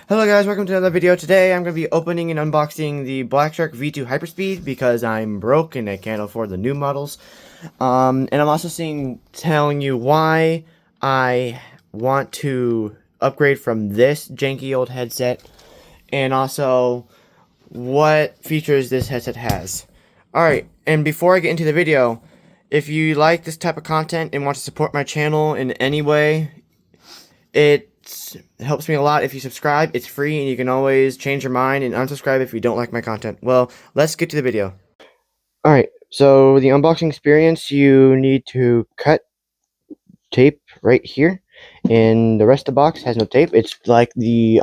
Hello guys, welcome to another video. Today I'm going to be opening and unboxing the blackshark V2 hyperspeed because I'm broke and I can't afford the new models. And I'm also telling you why I want to upgrade from this janky old headset, and also what features this headset has. Alright, and before I get into the video, if you like this type of content and want to support my channel in any way, it helps me a lot if you subscribe. It's free and you can always change your mind and unsubscribe if you don't like my content. Well, let's get to the video. Alright, so the unboxing experience, you need to cut tape right here, and the rest of the box has no tape. It's like the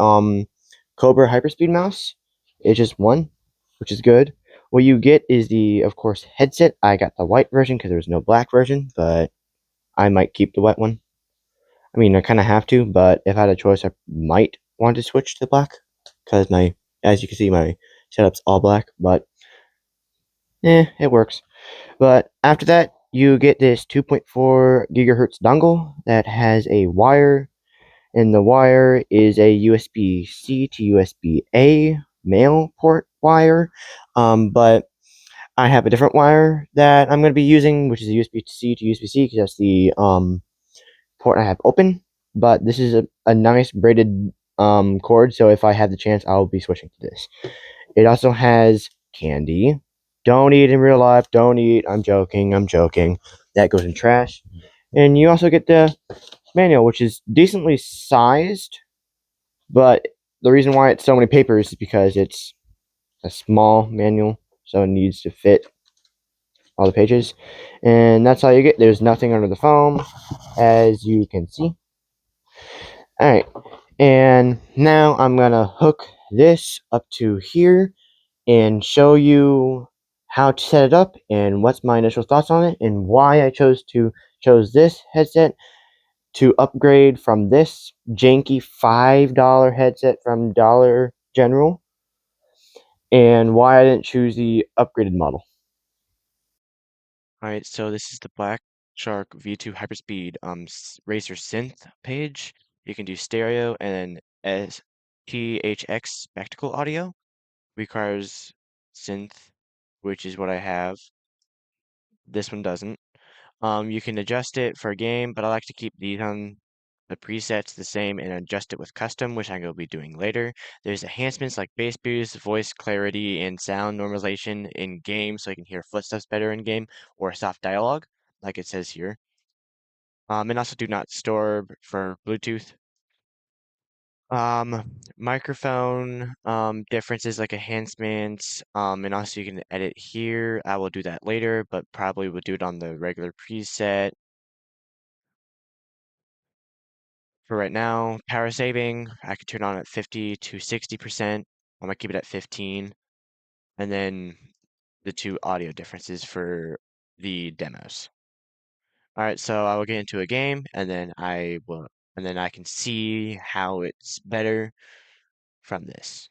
Cobra Hyperspeed mouse. It's just one, which is good. What you get is the, of course, headset. I got the white version because there's no black version, but I might keep the white one. I mean, I kind of have to, but if I had a choice, I might want to switch to black because as you can see, my setup's all black, but it works. But after that, you get this 2.4 gigahertz dongle that has a wire, and the wire is a USB-C to USB-A male port wire, but I have a different wire that I'm going to be using, which is a USB-C to USB-C because that's the port I have open. But this is a nice braided cord, so if I have the chance, I'll be switching to this. It also has candy. Don't eat in real life. Don't eat. I'm joking. I'm joking. That goes in trash. And you also get the manual, which is decently sized, but the reason why it's so many papers is because it's a small manual, so it needs to fit all the pages. And that's all you get. There's nothing under the foam, as you can see. Alright, and now I'm gonna hook this up to here and show you how to set it up and what's my initial thoughts on it and why I chose this headset to upgrade from this janky $5 headset from Dollar General, and why I didn't choose the upgraded model. Alright, so this is the Black Shark V2 Hyperspeed Razer synth page. You can do stereo and then SPHX spectacle audio. Requires synth, which is what I have. This one doesn't. You can adjust it for a game, but I like to keep these on the presets the same and adjust it with custom, which I'm going to be doing later. There's enhancements like bass boost, voice clarity, and sound normalization in game, so you can hear footsteps better in game, or soft dialogue, like it says here. And also do not store for Bluetooth. Microphone differences like enhancements, and also you can edit here. I will do that later, but probably will do it on the regular preset. For right now, power saving, I can turn on at 50 to 60%. I'm gonna keep it at 15. And then the two audio differences for the demos. All right, so I will get into a game and then I can see how it's better from this.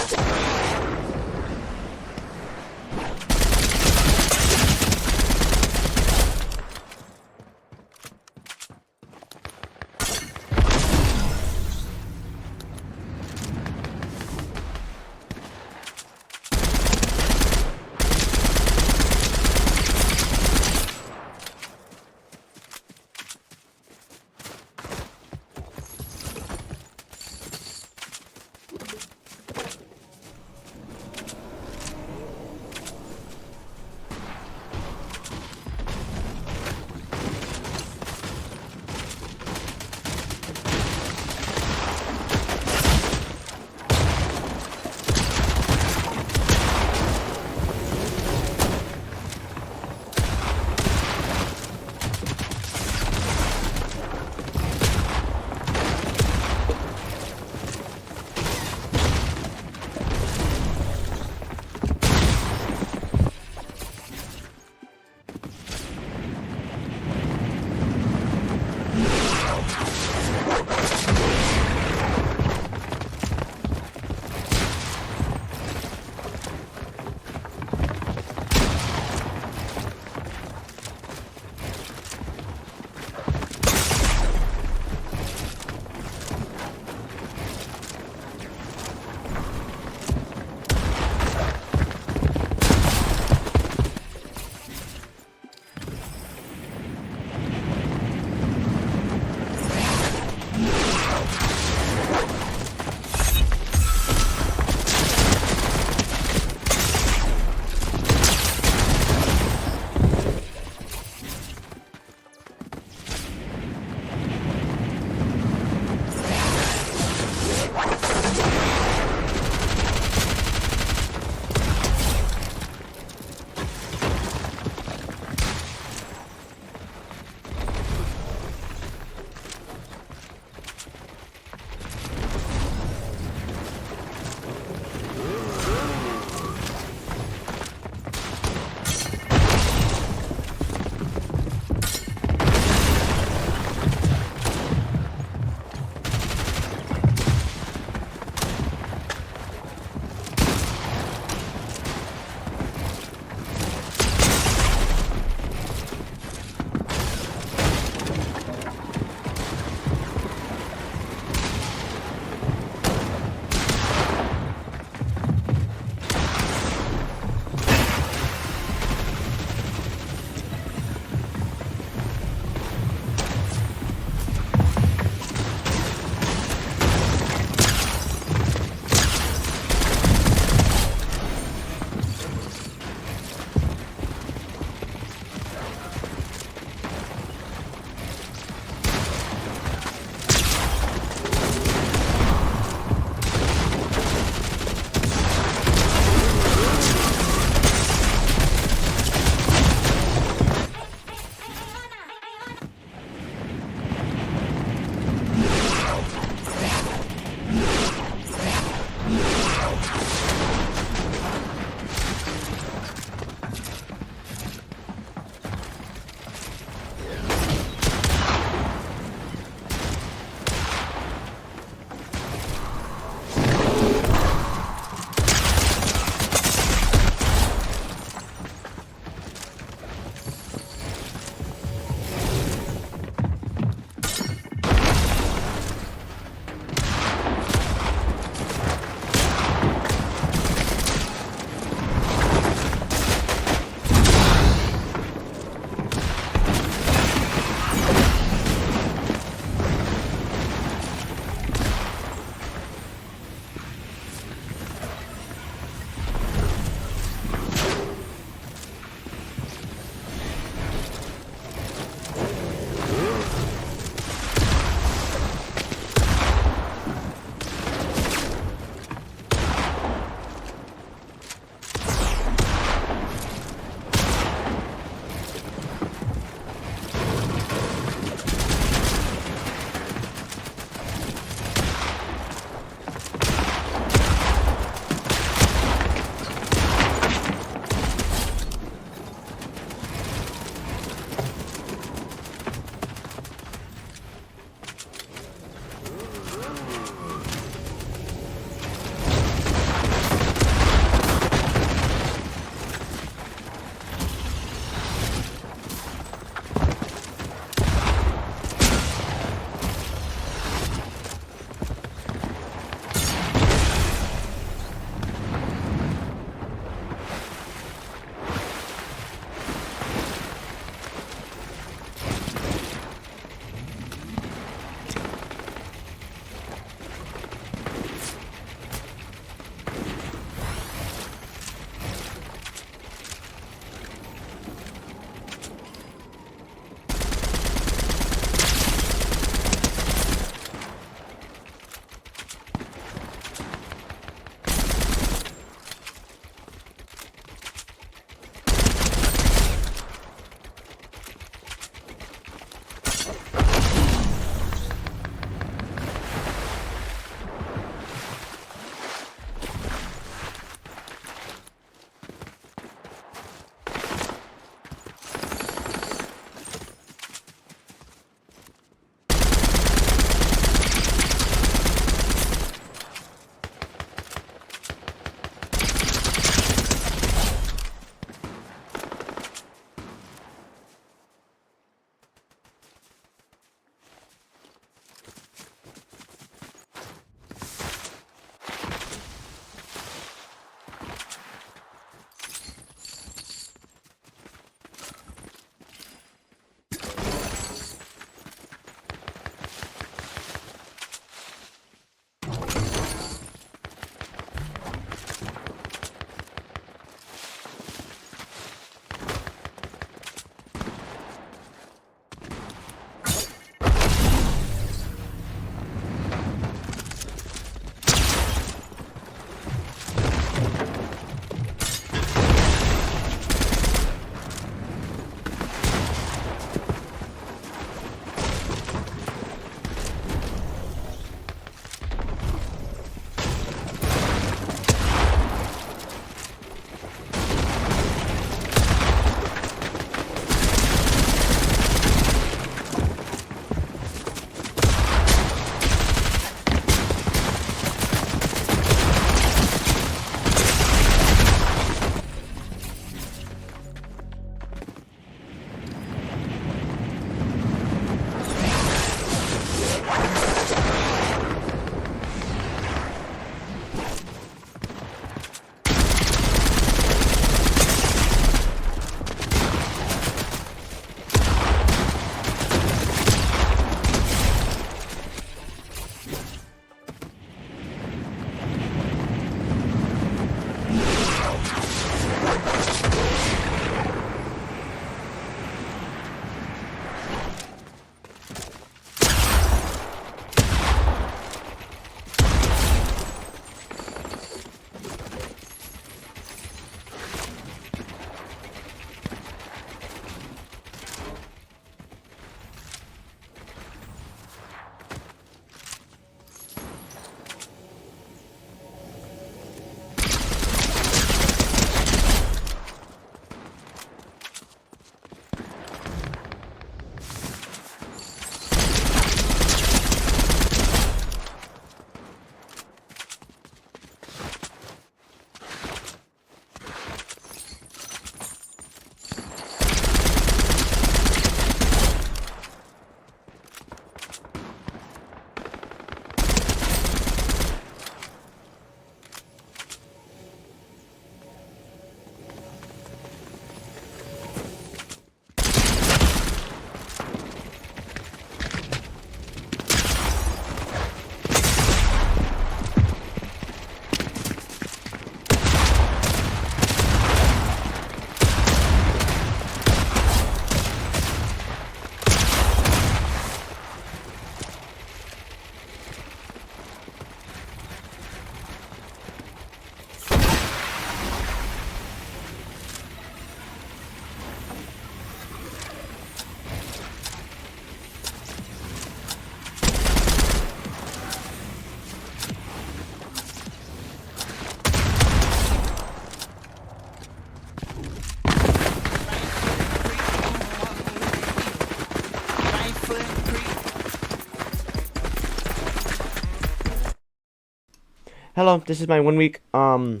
Hello, this is my 1 week overview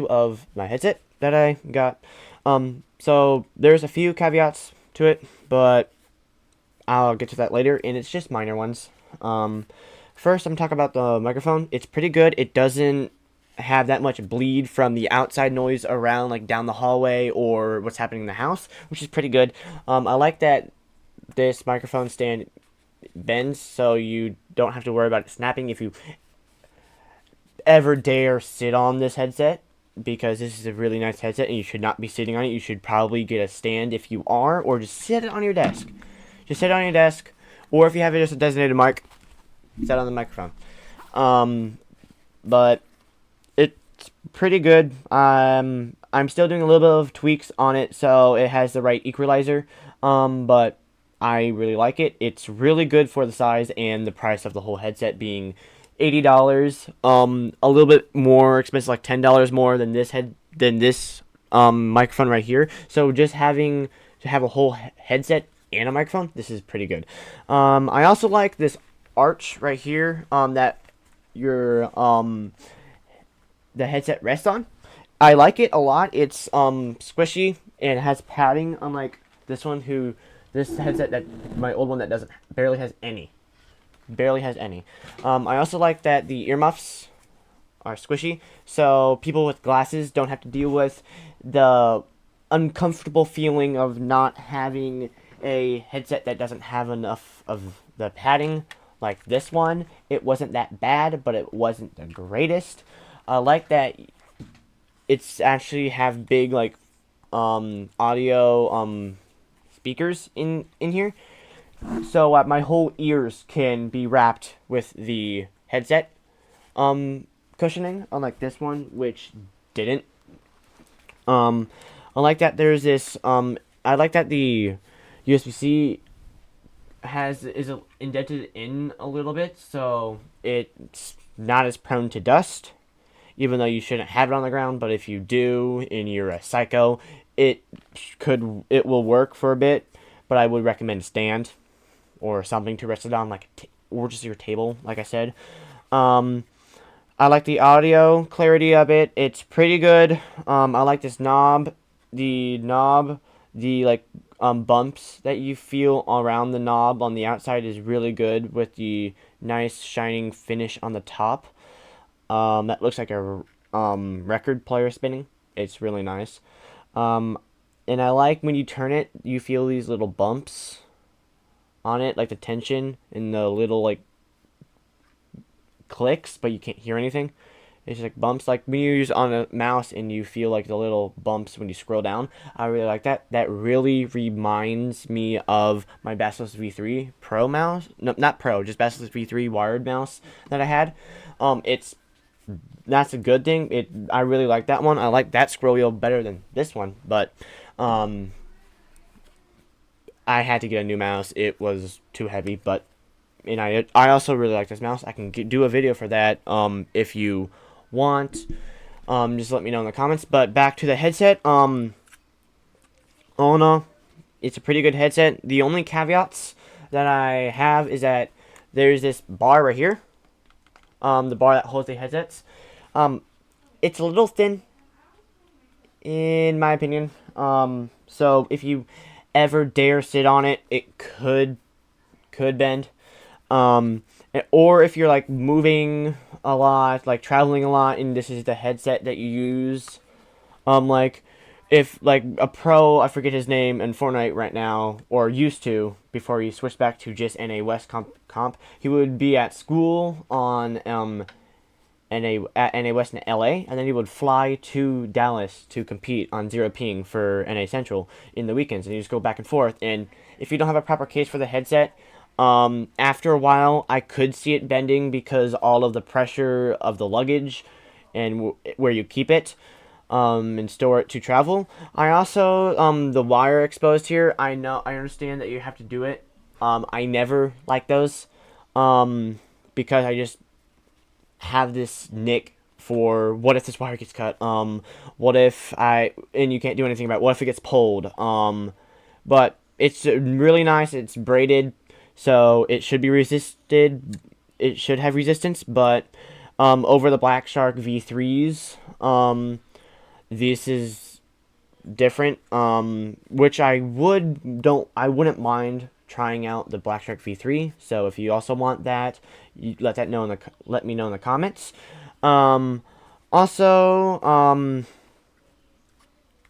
of my headset that I got. So there's a few caveats to it, but I'll get to that later, and it's just minor ones. First, I'm talking about the microphone. It's pretty good. It doesn't have that much bleed from the outside noise around, like down the hallway or what's happening in the house, which is pretty good. I like that this microphone stand bends, so you don't have to worry about it snapping if you ever dare sit on this headset, because this is a really nice headset and you should not be sitting on it. You should probably get a stand if you are, or just sit it on your desk. Just sit on your desk, or if you have just a designated mic, sit on the microphone. But it's pretty good. I'm still doing a little bit of tweaks on it so it has the right equalizer. But I really like it. It's really good for the size and the price of the whole headset being $80. A little bit more expensive, like $10 more than this microphone right here. So just having to have a whole headset and a microphone, this is pretty good. I also like this arch right here that your the headset rests on. I like it a lot. It's squishy and has padding, unlike this headset, that my old one, that doesn't, barely has any. I also like that the earmuffs are squishy, so people with glasses don't have to deal with the uncomfortable feeling of not having a headset that doesn't have enough of the padding like this one. It wasn't that bad, but it wasn't the greatest. I like that it's actually have big, like, audio speakers in here, so my whole ears can be wrapped with the headset cushioning, unlike this one, which didn't. I like that there's this. I like that the USB-C is indented in a little bit, so it's not as prone to dust. Even though you shouldn't have it on the ground, but if you do and you're a psycho, it will work for a bit. But I would recommend a stand or something to rest it on, like or just your table, like I said. I like the audio clarity of it. It's pretty good. I like this knob. The like bumps that you feel around the knob on the outside is really good, with the nice shining finish on the top. That looks like a record player spinning. It's really nice. And I like when you turn it, you feel these little bumps on it, like the tension and the little, like, clicks, but you can't hear anything. It's just like bumps, like when you use on a mouse and you feel like the little bumps when you scroll down. I really like that. That really reminds me of my Basilisk V3 Pro mouse. No, not Pro, just Basilisk V3 wired mouse that I had. That's a good thing. I really like that one. I like that scroll wheel better than this one, but I had to get a new mouse. It was too heavy, but I also really like this mouse. I can do a video for that if you want. Just let me know in the comments. But back to the headset. Oh no, it's a pretty good headset. The only caveats that I have is that there's this bar right here. The bar that holds the headsets. It's a little thin, in my opinion. So if you ever dare sit on it, it could bend. Or if you're, like, moving a lot, like traveling a lot, and this is the headset that you use, like, if, like, a pro, I forget his name, in Fortnite right now, or used to, before he switched back to just NA West comp, he would be at school on, at NA West in LA, and then he would fly to Dallas to compete on Zero Ping for NA Central in the weekends, and you just go back and forth. And if you don't have a proper case for the headset, after a while, I could see it bending because all of the pressure of the luggage and where you keep it, and store it to travel. I also, the wire exposed here, I understand that you have to do it. I never like those, because I just have this nick for what if this wire gets cut, what if and you can't do anything about it. What if it gets pulled? But it's really nice. It's braided, so it should be resisted. it should have resistance, but over the blackshark V3s, this is different, which I wouldn't mind trying out the blackshark V3. So if you also want that, you let me know in the comments. Also,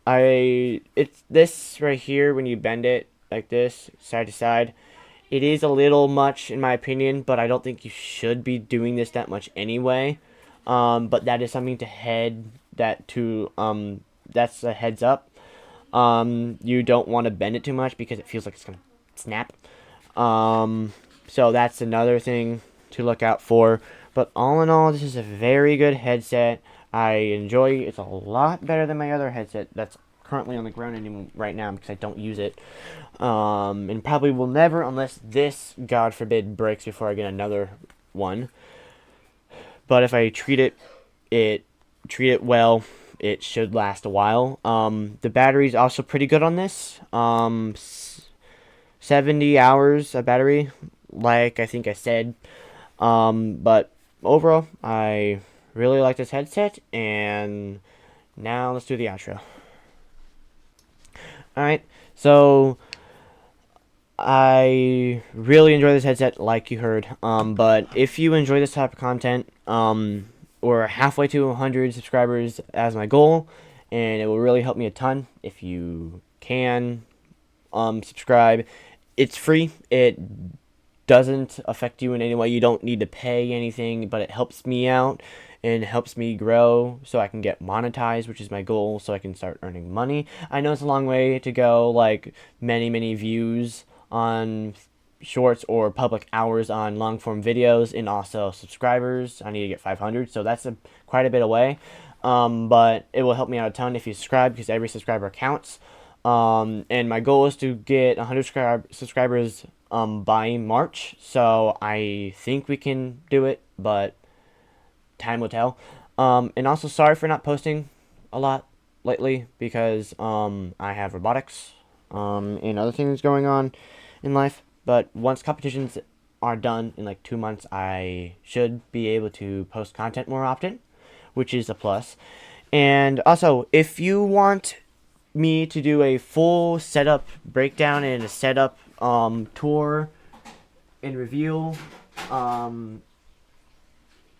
it's this right here, when you bend it like this side to side, it is a little much in my opinion, but I don't think you should be doing this that much anyway. But that is something that's a heads up. You don't want to bend it too much because it feels like it's gonna snap. So that's another thing to look out for. But all in all, this is a very good headset. I enjoy it. It's a lot better than my other headset that's currently on the ground right now because I don't use it. And probably will never, unless this, God forbid, breaks before I get another one. But if I treat it well, it should last a while. The battery's also pretty good on this. 70 hours of battery, like I think I said. But overall, I really like this headset, and now let's do the outro. Alright, so I really enjoy this headset, like you heard. But if you enjoy this type of content, we're halfway to 100 subscribers as my goal, and it will really help me a ton if you can subscribe. It's free. It doesn't affect you in any way. You don't need to pay anything, but it helps me out and helps me grow so I can get monetized, which is my goal, so I can start earning money. I know it's a long way to go, like many views on shorts or public hours on long form videos, and also subscribers. I need to get 500, so that's quite a bit away. But it will help me out a ton if you subscribe, because every subscriber counts. And my goal is to get 100 subscribers by March, so I think we can do it, but time will tell. And also, sorry for not posting a lot lately, because I have robotics and other things going on in life. But once competitions are done in like 2 months, I should be able to post content more often, which is a plus. And also, if you want me to do a full setup breakdown and a setup tour and review,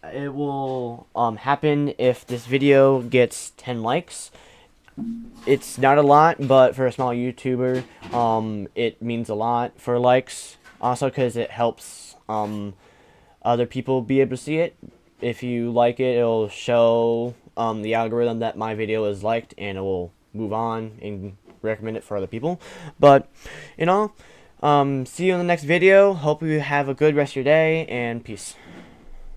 it will happen if this video gets 10 likes. It's not a lot, but for a small YouTuber, it means a lot for likes. Also, because it helps other people be able to see it. If you like it, it'll show the algorithm that my video is liked, and it will move on and recommend it for other people. But see you in the next video. Hope you have a good rest of your day, and peace.